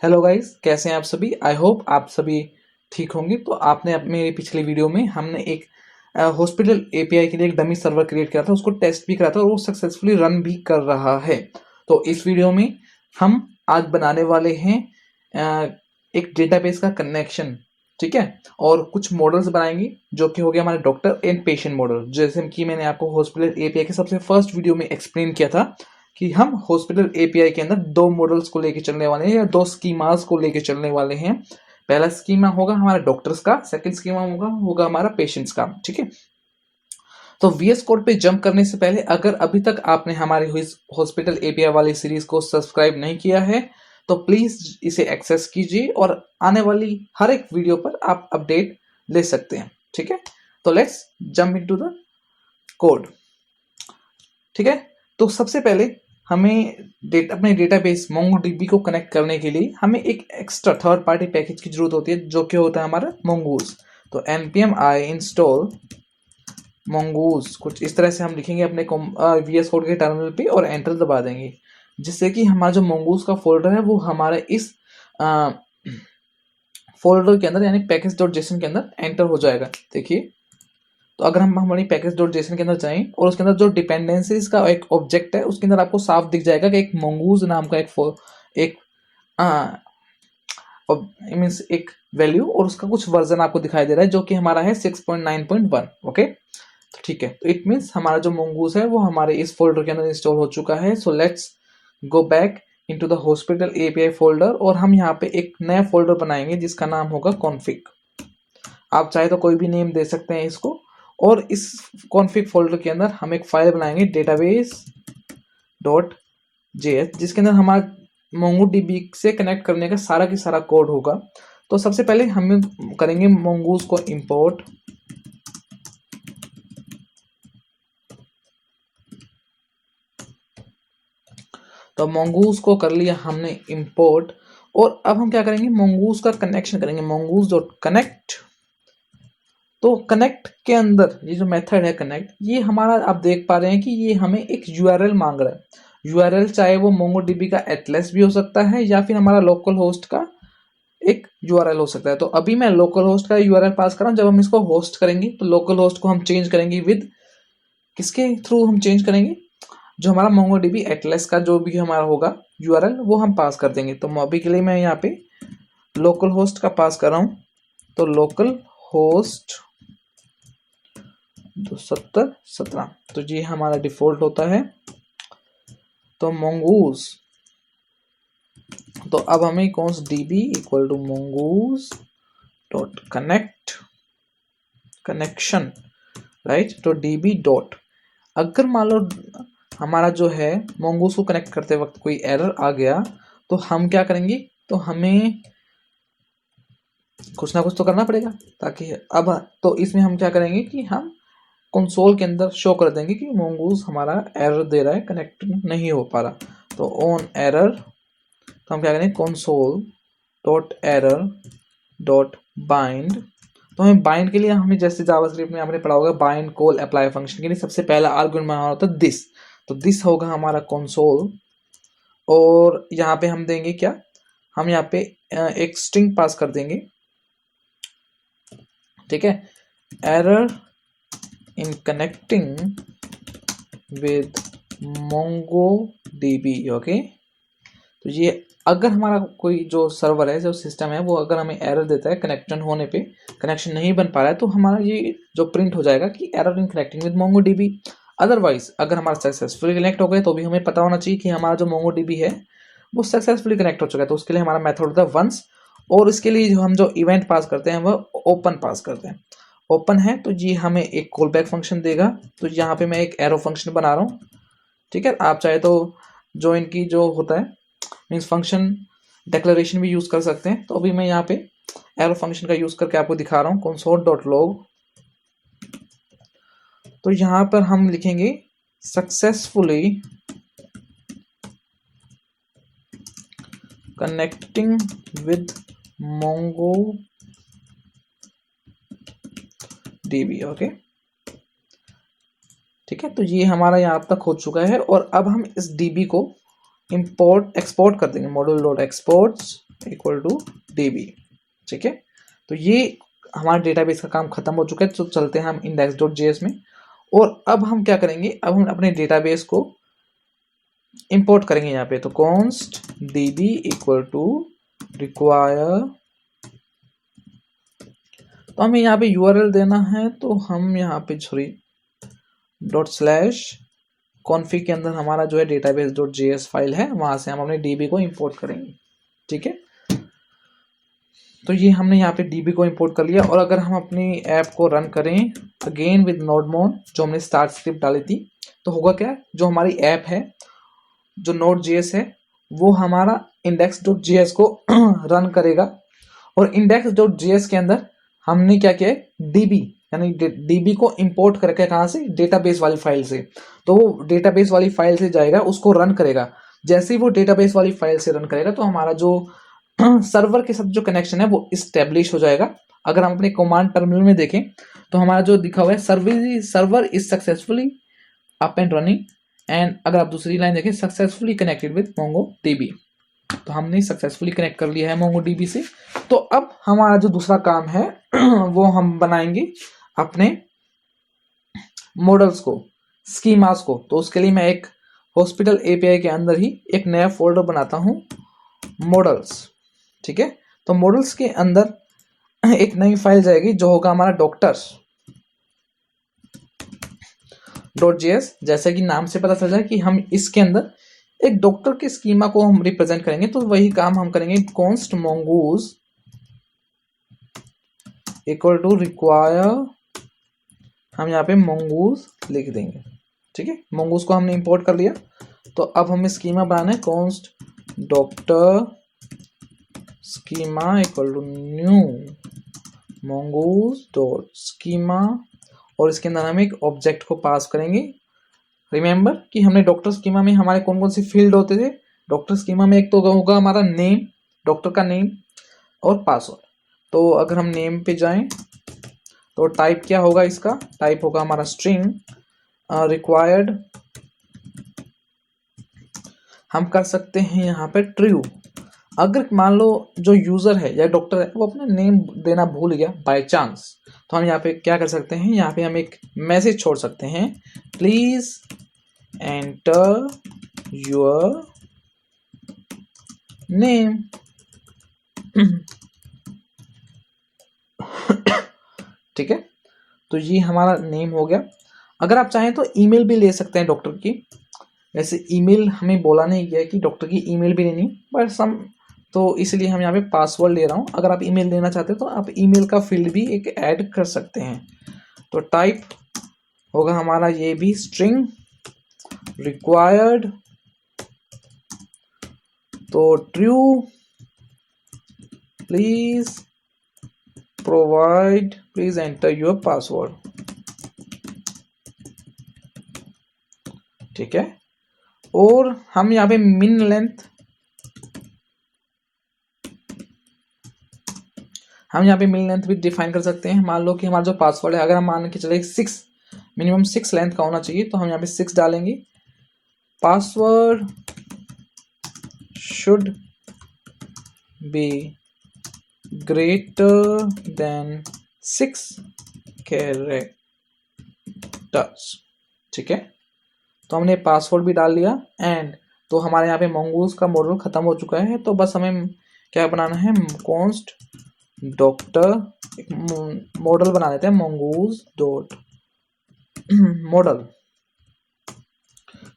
Hello guys, कैसे हैं आप सभी। आई होप आप सभी ठीक होंगे। तो आपने मेरी पिछली वीडियो में हमने एक हॉस्पिटल एपीआई के लिए एक डमी सर्वर क्रिएट किया था, उसको टेस्ट भी करा था और वो सक्सेसफुली रन भी कर रहा है। तो इस वीडियो में हम आज बनाने वाले हैं एक डेटाबेस का कनेक्शन, ठीक है। और कुछ मॉडल्स बनाएंगे जो कि हो गया हमारे डॉक्टर एंड पेशेंट मॉडल, जैसे कि मैंने आपको हॉस्पिटल एपीआई के सबसे फर्स्ट वीडियो में एक्सप्लेन किया था कि हम हॉस्पिटल एपीआई के अंदर दो मॉडल्स को लेके चलने वाले हैं या दो स्कीमास को लेके चलने वाले हैं। पहला स्कीमा होगा हमारा डॉक्टर्स का, सेकंड स्कीमा होगा हमारा पेशेंट्स का, ठीक है। तो वीएस कोड पे जंप करने से पहले अगर अभी तक आपने हमारी हॉस्पिटल एपीआई वाली सीरीज को सब्सक्राइब नहीं किया है तो प्लीज इसे एक्सेस कीजिए और आने वाली हर एक वीडियो पर आप अपडेट ले सकते हैं, ठीक है। तो let's jump into the code, ठीक है। तो सबसे पहले हमें अपने डेटाबेस मोंगोडीबी को कनेक्ट करने के लिए हमें एक एक्स्ट्रा थर्ड पार्टी पैकेज की जरूरत होती है जो कि होता है हमारा mongoose। तो npm i install mongoose, कुछ इस तरह से हम लिखेंगे अपने वीएस कोड के टर्मिनल पे और एंटर दबा देंगे, जिससे कि हमारा जो mongoose का फोल्डर है वो हमारे इस फोल्डर के अंदर यानी पैकेज.json के अंदर एंटर हो जाएगा। देखिए, तो अगर हम हमारी पैकेज.json के अंदर जाएं और उसके अंदर जो डिपेंडेंसीज का एक ऑब्जेक्ट है उसके अंदर आपको साफ दिख जाएगा कि एक mongoose नाम का एक मीन्स एक वैल्यू और उसका कुछ वर्जन आपको दिखाई दे रहा है जो कि हमारा है 6.9.1। ओके, तो ठीक है। तो इट मीन्स हमारा जो mongoose है वो हमारे इस फोल्डर के अंदर इंस्टॉल हो चुका है। So let's go back into the hospital API folder और हम यहाँ पे एक नया फोल्डर बनाएंगे जिसका नाम होगा config। आप चाहे तो कोई भी नेम दे सकते हैं इसको। और इस कॉन्फ़िग फोल्डर के अंदर हम एक फाइल बनाएंगे database.js, जिसके अंदर हमारा mongodb से कनेक्ट करने का सारा की सारा कोड होगा। तो सबसे पहले हम करेंगे mongoose को इंपोर्ट। तो mongoose को कर लिया हमने इंपोर्ट और अब हम क्या करेंगे, mongoose का कनेक्शन करेंगे, mongoose.connect। तो कनेक्ट के अंदर ये जो मेथड है कनेक्ट, ये हमारा आप देख पा रहे हैं कि ये हमें एक यूआरएल मांग रहा है। यूआरएल चाहे वो मोंगोडीबी का एटलस भी हो सकता है या फिर हमारा लोकल होस्ट का एक यूआरएल हो सकता है। तो अभी मैं लोकल होस्ट का यूआरएल पास कर रहा हूँ। जब हम इसको होस्ट करेंगे तो लोकल होस्ट को हम चेंज करेंगे विद किसके थ्रू हम चेंज करेंगे, जो हमारा मोंगोडीबी एटलस का जो भी हमारा होगा यूआरएल वो हम पास कर देंगे। तो अभी के लिए मैं यहाँ पे लोकल होस्ट का पास कर रहा हूँ। तो लोकल होस्ट 217 तो ये हमारा डिफॉल्ट होता है। तो mongoose, तो अब हमें db equal to mongoose dot connection, right. तो db डॉट, अगर मान लो हमारा जो है mongoose को कनेक्ट करते वक्त कोई एरर आ गया तो हम क्या करेंगे, तो हमें कुछ ना कुछ तो करना पड़ेगा ताकि अब तो इसमें हम क्या करेंगे कि हम कंसोल के अंदर शो कर देंगे कि mongoose हमारा एरर दे रहा है, कनेक्ट नहीं हो पा रहा। तो ऑन एरर, तो हम क्या करेंगे console dot error dot bind. तो हमें बाइंड के लिए हमें जैसे जावास्क्रिप्ट में आपने पढ़ा होगा बाइंड कॉल अप्लाई फंक्शन के लिए सबसे पहला आर्गुमेंट हमारा होता है दिस। तो दिस होगा हमारा console और यहाँ पे हम देंगे क्या, हम यहाँ पे एक स्ट्रिंग पास कर देंगे, ठीक है। Error in connecting with mongodb, okay. तो ये अगर हमारा कोई जो सर्वर है, जो सिस्टम है, वो अगर हमें एरर देता है कनेक्शन होने पे, कनेक्शन नहीं बन पा रहा है, तो हमारा ये जो प्रिंट हो जाएगा कि error in connecting with mongodb। Otherwise अगर हमारा सक्सेसफुली कनेक्ट हो गए तो भी हमें पता होना चाहिए कि हमारा जो mongodb है वो सक्सेसफुली कनेक्ट हो चुका है। तो उसके लिए हमारा मेथड होता है वंस और इसके लिए जो हम जो इवेंट पास करते हैं वह ओपन पास करते हैं। ओपन है तो ये हमें एक कॉल बैक फंक्शन देगा। तो यहाँ पे मैं एक एरो फंक्शन बना रहा हूँ, ठीक है। आप चाहे तो जो इनकी जो होता है मीन्स फंक्शन डिक्लेरेशन भी यूज कर सकते हैं। तो अभी मैं यहाँ पे एरो फंक्शन का यूज करके आपको दिखा रहा हूँ console.log। तो यहाँ पर हम लिखेंगे successfully connecting with mongodb, okay, ठीक है। तो ये हमारा यहाँ तक हो चुका है और अब हम इस db को एक्सपोर्ट कर देंगे, module.exports इक्वल टू db। ठीक है, तो ये हमारा डेटाबेस का काम खत्म हो चुका है। तो चलते हैं हम index.js में, और अब हम क्या करेंगे, अब हम अपने डेटाबेस को इंपोर्ट करेंगे यहाँ पे। तो const db equal to require, तो हमें यहाँ पे URL देना है, तो हम यहाँ पे सॉरी ./config के अंदर हमारा जो है database.js फाइल है, वहां से हम अपने db को इंपोर्ट करेंगे। ठीक है, तो ये हमने यहाँ पे db को इंपोर्ट कर लिया। और अगर हम अपनी ऐप को रन करें अगेन विद नोडमोन, जो हमने स्टार्ट स्क्रिप्ट डाली थी, तो होगा क्या, जो हमारी ऐप है जो Node.js है वो हमारा index.js को रन करेगा। और index.js के अंदर हमने क्या किया है, db यानी db को इंपोर्ट करके, कहाँ से, डेटाबेस वाली फाइल से। तो वो डेटाबेस वाली फाइल से जाएगा, उसको रन करेगा। जैसे ही वो डेटाबेस वाली फाइल से रन करेगा तो हमारा जो सर्वर के साथ जो कनेक्शन है वो इस्टेब्लिश हो जाएगा। अगर हम अपने कमांड टर्मिनल में देखें तो हमारा जो दिखा हुआ है server is successfully up and running, and अगर आप दूसरी लाइन देखें सक्सेसफुली कनेक्टेड विद MongoDB, तो हमने सक्सेसफुली कनेक्ट कर लिया है MongoDB से। तो अब हमारा जो दूसरा काम है वो हम बनाएंगे अपने मॉडल्स को, स्कीमास को। तो उसके लिए मैं एक हॉस्पिटल API के अंदर ही एक नया फोल्डर बनाता हूँ, मॉडल्स। ठीक है, तो मॉडल्स के अंदर एक नई फाइल जाएगी जो होगा हमारा doctors.js। जैसे कि नाम से पता चल जाए कि हम इसके अंदर एक डॉक्टर के स्कीमा को हम रिप्रेजेंट करेंगे, तो वही काम हम करेंगे। const mongoose equal to require, हम यहाँ पे mongoose लिख देंगे। ठीक है, mongoose को हमने इंपोर्ट कर लिया। तो अब हमें स्कीमा बनाना है, const doctor schema equal to new mongoose dot schema, और इसके अंदर हम एक ऑब्जेक्ट को पास करेंगे। रिमेंबर कि हमने डॉक्टर स्कीमा में हमारे कौन कौन से फील्ड होते थे। डॉक्टर स्कीमा में एक तो होगा हमारा नेम, डॉक्टर का नेम और पासवर्ड। तो अगर हम नेम पे जाएं तो टाइप क्या होगा, इसका टाइप होगा हमारा स्ट्रिंग। रिक्वायर्ड हम कर सकते हैं यहाँ पे ट्रू। अगर मान लो जो यूजर है या डॉक्टर है वो अपना नेम देना भूल गया बाय चांस, तो हम यहाँ पे क्या कर सकते हैं, यहाँ पे हम एक मैसेज छोड़ सकते हैं, प्लीज एंटर योर नेम। ठीक है, तो ये हमारा नेम हो गया। अगर आप चाहें तो ईमेल भी ले सकते हैं डॉक्टर की। वैसे ईमेल हमें बोला नहीं गया कि डॉक्टर की ईमेल भी लेनी, बट सम, तो इसलिए हम यहाँ पे पासवर्ड ले रहा हूँ। अगर आप ईमेल देना चाहते हैं तो आप ईमेल का फील्ड भी एक ऐड कर सकते हैं। तो टाइप होगा हमारा ये भी स्ट्रिंग रिक्वायर्ड, तो true please provide, please enter your password. ठीक है, और हम यहाँ पे मिन लेंथ, हम यहाँ पे मिन लेंथ भी डिफाइन कर सकते हैं। मान लो कि हमारा जो पासवर्ड है, अगर हम मान के चले 6, मिनिमम 6 लेंथ का होना चाहिए, तो हम यहाँ पे 6 डालेंगे। Password should be greater than 6 characters. ठीक है, तो हमने पासवर्ड भी डाल लिया। एंड तो हमारे यहाँ पे mongoose का मॉडल खत्म हो चुका है। तो बस हमें क्या बनाना है, const डॉक्टर, एक मॉडल बना लेते हैं mongoose डॉट मॉडल।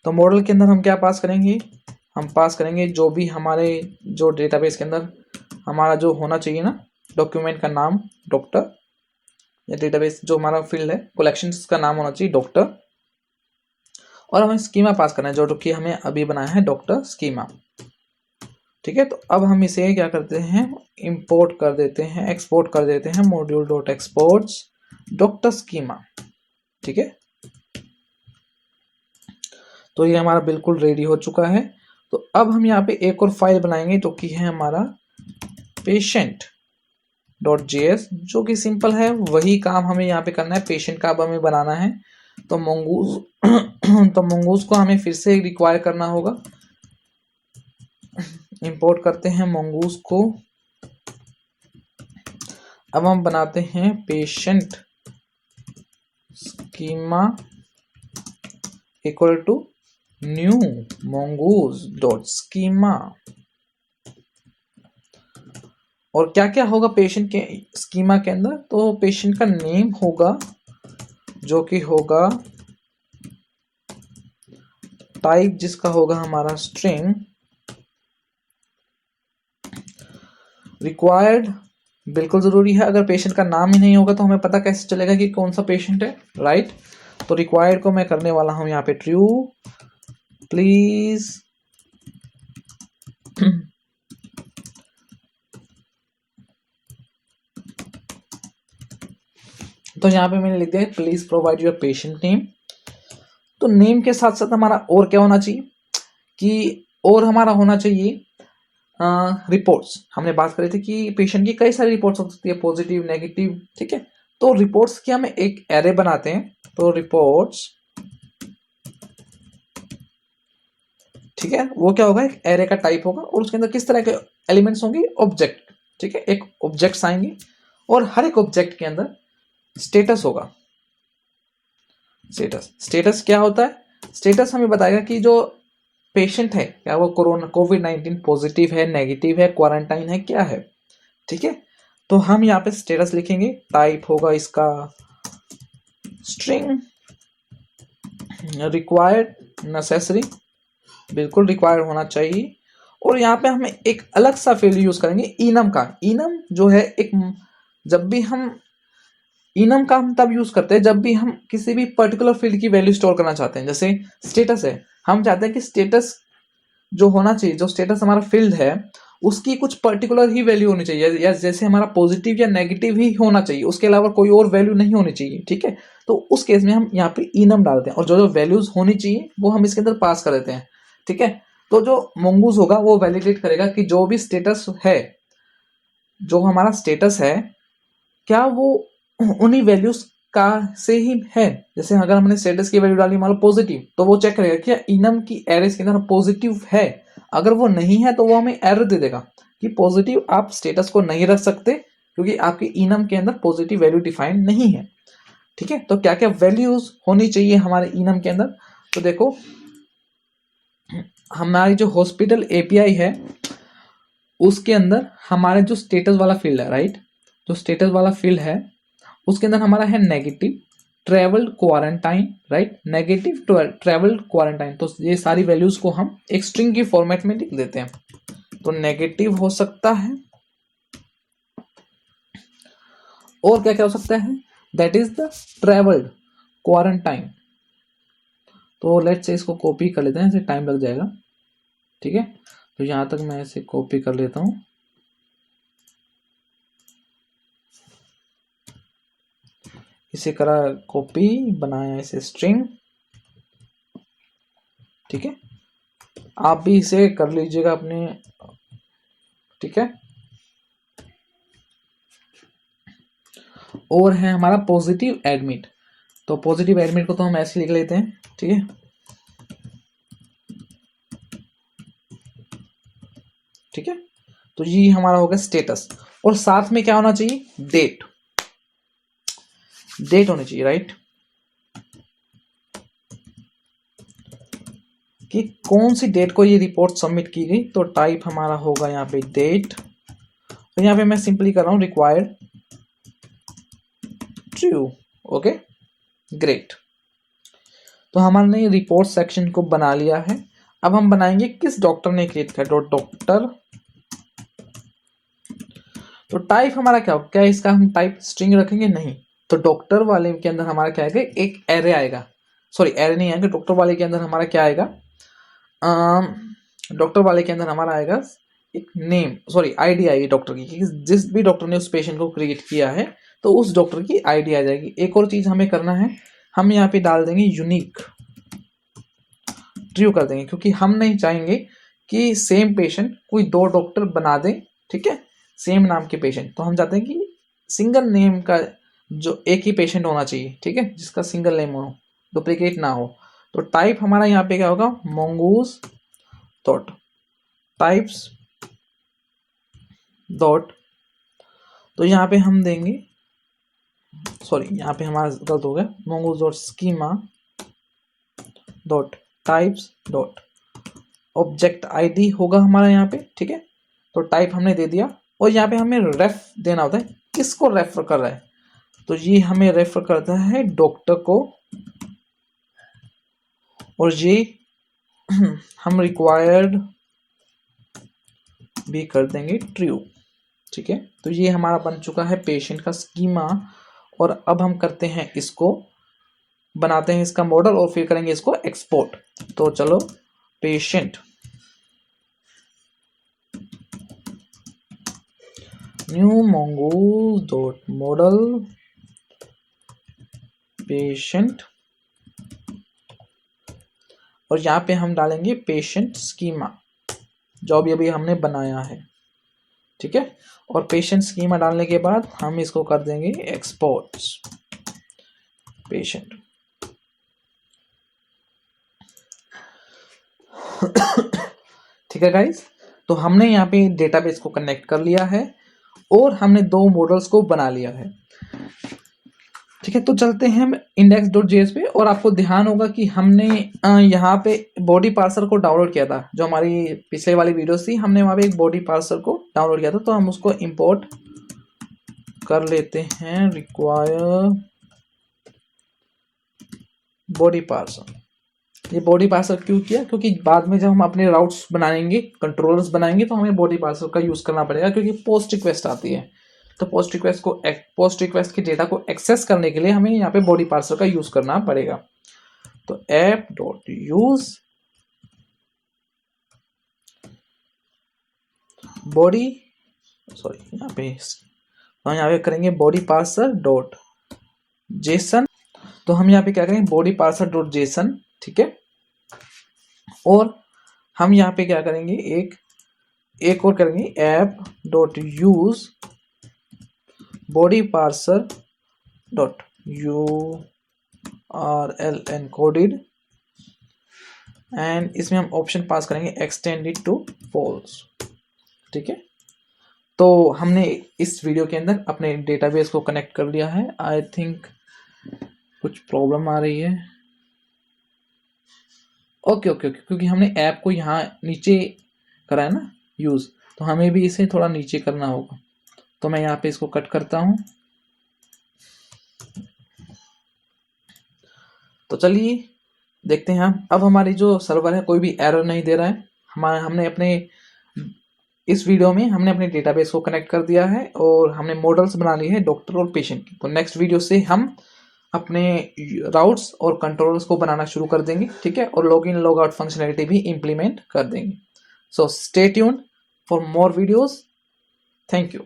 तो मॉडल के अंदर हम क्या पास करेंगे, हम पास करेंगे जो भी हमारे जो डेटाबेस के अंदर हमारा जो होना चाहिए ना, डॉक्यूमेंट का नाम डॉक्टर, या डेटाबेस जो हमारा फील्ड है कलेक्शंस का नाम होना चाहिए डॉक्टर, और हमें स्कीमा पास करना है जो कि हमें अभी बनाया है डॉक्टर स्कीमा। ठीक है, तो अब हम इसे क्या करते हैं, इंपोर्ट कर देते हैं, एक्सपोर्ट कर देते हैं, module dot exports doctor schema. ठीक है, तो ये हमारा बिल्कुल रेडी हो चुका है। तो अब हम यहाँ पे एक और फाइल बनाएंगे जो कि है हमारा patient.js, जो कि सिंपल है, वही काम हमें यहाँ पे करना है। पेशेंट का अब हमें बनाना है, तो mongoose तो mongoose को हमें फिर से रिक्वायर करना होगा। इंपोर्ट करते हैं mongoose को। अब हम बनाते हैं patient schema equal to new mongoose dot schema. और क्या क्या होगा पेशेंट के स्कीमा के अंदर, तो पेशेंट का नेम होगा जो कि होगा टाइप, जिसका होगा हमारा स्ट्रिंग। रिक्वायर्ड बिल्कुल जरूरी है, अगर पेशेंट का नाम ही नहीं होगा तो हमें पता कैसे चलेगा कि कौन सा पेशेंट है, राइट। तो रिक्वायर्ड को मैं करने वाला हूं यहाँ पे ट्रू, प्लीज तो यहाँ पे मैंने लिख दिया please provide your patient name. तो नेम के साथ साथ हमारा और क्या होना चाहिए कि और हमारा होना चाहिए रिपोर्ट्स। हमने बात करी थी कि पेशेंट की कई सारी रिपोर्ट्स हो सकती है, पॉजिटिव नेगेटिव, ठीक है। तो रिपोर्ट्स की हम एक एरे बनाते हैं, तो रिपोर्ट्स, ठीक है, वो क्या होगा, एक एरे का टाइप होगा और उसके अंदर किस तरह के एलिमेंट्स होंगे, ऑब्जेक्ट, ठीक है, एक ऑब्जेक्ट्स आएंगे और हर एक ऑब्जेक्ट के अंदर स्टेटस होगा। स्टेटस क्या होता है, स्टेटस हमें बताएगा कि जो पेशेंट है क्या वो कोविड-19 पॉजिटिव है, नेगेटिव है, क्वारंटाइन है, क्या है, ठीक है। तो हम यहाँ पे स्टेटस लिखेंगे, टाइप होगा इसका स्ट्रिंग, रिक्वायर्ड नेसेसरी, बिल्कुल रिक्वायर्ड होना चाहिए। और यहाँ पे हमें एक अलग सा फील्ड यूज करेंगे इनम का। इनम जो है एक, जब भी हम इनम का हम तब यूज करते हैं जब भी हम किसी भी पर्टिकुलर फील्ड की वैल्यू स्टोर करना चाहते हैं। जैसे स्टेटस है, हम चाहते हैं कि स्टेटस जो होना चाहिए, जो स्टेटस हमारा फील्ड है उसकी कुछ पर्टिकुलर ही वैल्यू होनी चाहिए, या जैसे हमारा पॉजिटिव या नेगेटिव ही होना चाहिए, उसके अलावा कोई और वैल्यू नहीं होनी चाहिए, ठीक है। तो उस केस में हम यहाँ पे इनम डालते हैं और जो जो वैल्यूज होनी चाहिए वो हम इसके अंदर पास कर देते हैं, ठीक है। तो जो mongoose होगा वो वैलिडेट करेगा कि जो भी स्टेटस है, जो हमारा स्टेटस है, क्या वो उन्हीं वैल्यूज का से ही है। जैसे अगर हमने स्टेटस की वैल्यू डाली मान लो पॉजिटिव, तो वो चेक करेगा क्या इनम की एरेस के अंदर पॉजिटिव है। अगर वो नहीं है तो वो हमें एरर दे देगा कि पॉजिटिव आप स्टेटस को नहीं रख सकते क्योंकि आपके इनम के अंदर पॉजिटिव वैल्यू डिफाइन नहीं है, ठीक है। तो क्या क्या वैल्यूज होनी चाहिए हमारे इनम के अंदर, तो देखो हमारी जो हॉस्पिटल एपीआई है उसके अंदर हमारे जो स्टेटस वाला फील्ड है, राइट, जो स्टेटस वाला फील्ड है उसके अंदर हमारा है negative travelled quarantine, right, negative travelled quarantine. तो ये सारी वैल्यूज को हम एक स्ट्रिंग की फॉर्मेट में लिख देते हैं। तो नेगेटिव हो सकता है और क्या क्या हो सकता है, that is the travelled quarantine. तो लेट्स से इसको कॉपी कर लेते हैं, इसे टाइम लग जाएगा, ठीक है। तो यहां तक मैं इसे कॉपी कर लेता हूं, इसे करा कॉपी, बनाया इसे स्ट्रिंग, ठीक है। आप भी इसे कर लीजिएगा अपने, ठीक है। और है हमारा पॉजिटिव एडमिट, तो पॉजिटिव एडमिट को तो हम ऐसे लिख लेते हैं, ठीक है, ठीक है। तो ये हमारा होगा स्टेटस और साथ में क्या होना चाहिए, डेट, डेट होनी चाहिए, राइट, कि कौन सी डेट को ये रिपोर्ट सबमिट की गई। तो टाइप हमारा होगा यहाँ पे डेट, तो यहाँ पे मैं सिंपली कर रहा हूं रिक्वायर्ड ट्रू, ओके ग्रेट। तो हमने रिपोर्ट सेक्शन को बना लिया है। अब हम बनाएंगे किस डॉक्टर ने क्रिएट किया, डॉक्टर। तो टाइप हमारा क्या होगा, क्या इसका हम टाइप स्ट्रिंग रखेंगे, नहीं। तो डॉक्टर वाले के अंदर हमारा क्या आएगा, एक एरे आएगा, सॉरी एरे नहीं आएगा, डॉक्टर वाले के अंदर हमारा क्या आएगा, डॉक्टर वाले के अंदर हमारा आएगा एक नेम, सॉरी आईडी आएगी डॉक्टर की, जिस भी डॉक्टर ने उस पेशेंट को क्रिएट किया है तो उस डॉक्टर की आईडी आ जाएगी। एक और चीज हमें करना है, हम यहाँ पे डाल देंगे यूनिक, ट्रू कर देंगे, क्योंकि हम नहीं चाहेंगे कि सेम पेशेंट कोई दो डॉक्टर बना दे, ठीक है, सेम नाम के पेशेंट। तो हम चाहते हैं कि सिंगल नेम का जो एक ही पेशेंट होना चाहिए, ठीक है, जिसका सिंगल नेम हो, डुप्लीकेट ना हो। तो टाइप हमारा यहाँ पे क्या होगा, mongoose डॉट टाइप्स डॉट, तो यहाँ पे हम देंगे, सॉरी यहाँ पे हमारा गलत हो गया, mongoose dot schema dot types dot object ID होगा हमारा यहाँ पे, ठीक है। तो टाइप हमने दे दिया, और यहाँ पे हमें रेफ देना होता है, किसको रेफर कर रहा है, तो ये हमें रेफर करता है डॉक्टर को, और ये हम रिक्वायर्ड भी कर देंगे ट्रू, ठीक है। तो ये हमारा बन चुका है पेशेंट का स्कीमा, और अब हम करते हैं इसको, बनाते हैं इसका मॉडल और फिर करेंगे इसको एक्सपोर्ट। तो चलो patient new mongoose dot model patient, और यहाँ पे हम डालेंगे पेशेंट स्कीमा जो अभी हमने बनाया है, ठीक है। और पेशेंट स्कीमा डालने के बाद हम इसको कर देंगे एक्सपोर्ट पेशेंट। ठीक है गाइस, तो हमने यहाँ पे डेटाबेस को कनेक्ट कर लिया है और हमने दो मॉडल्स को बना लिया है, ठीक है। तो चलते हैं index.js पे, और आपको ध्यान होगा कि हमने यहाँ पे बॉडी पार्सर को डाउनलोड किया था, जो हमारी पिछले वाली वीडियो थी, हमने वहाँ पे एक बॉडी पार्सर को डाउनलोड किया था, तो हम उसको इंपोर्ट कर लेते हैं, रिक्वायर बॉडी पार्सर। ये बॉडी पार्सर क्यों किया, क्योंकि बाद में जब हम अपने राउट्स बनाएंगे, कंट्रोलर्स बनाएंगे, तो हमें बॉडी पार्सर का यूज करना पड़ेगा, क्योंकि पोस्ट रिक्वेस्ट आती है, तो पोस्ट रिक्वेस्ट के डेटा को एक्सेस करने के लिए हमें यहाँ पे बॉडी पार्सर का यूज करना पड़ेगा। तो app dot use body, sorry यहाँ पे हम यहाँ पे करेंगे बॉडी पार्सर डॉट जेसन, तो हम यहाँ पे क्या करेंगे बॉडी पार्सर डॉट जेसन, ठीक है। और हम यहाँ पे क्या करेंगे, एक और करेंगे app dot use body parser dot URL encoded, and इसमें हम ऑप्शन पास करेंगे एक्सटेंडेड टू फॉल्स, ठीक है। तो हमने इस वीडियो के अंदर अपने डेटाबेस को कनेक्ट कर लिया है। आई थिंक कुछ प्रॉब्लम आ रही है, ओके, क्योंकि हमने ऐप को यहाँ नीचे करा है ना यूज, तो हमें भी इसे थोड़ा नीचे करना होगा, तो मैं यहाँ पे इसको कट करता हूँ। तो चलिए देखते हैं हम, अब हमारी जो सर्वर है कोई भी एरर नहीं दे रहा है। हमने अपने इस वीडियो में हमने अपने डेटाबेस को कनेक्ट कर दिया है, और हमने मॉडल्स बना लिए हैं डॉक्टर और पेशेंट की। तो नेक्स्ट वीडियो से हम अपने राउट्स और कंट्रोलर्स को बनाना शुरू कर देंगे, ठीक है, और log in log out functionality भी इंप्लीमेंट कर देंगे। So stay tuned for more videos. Thank you.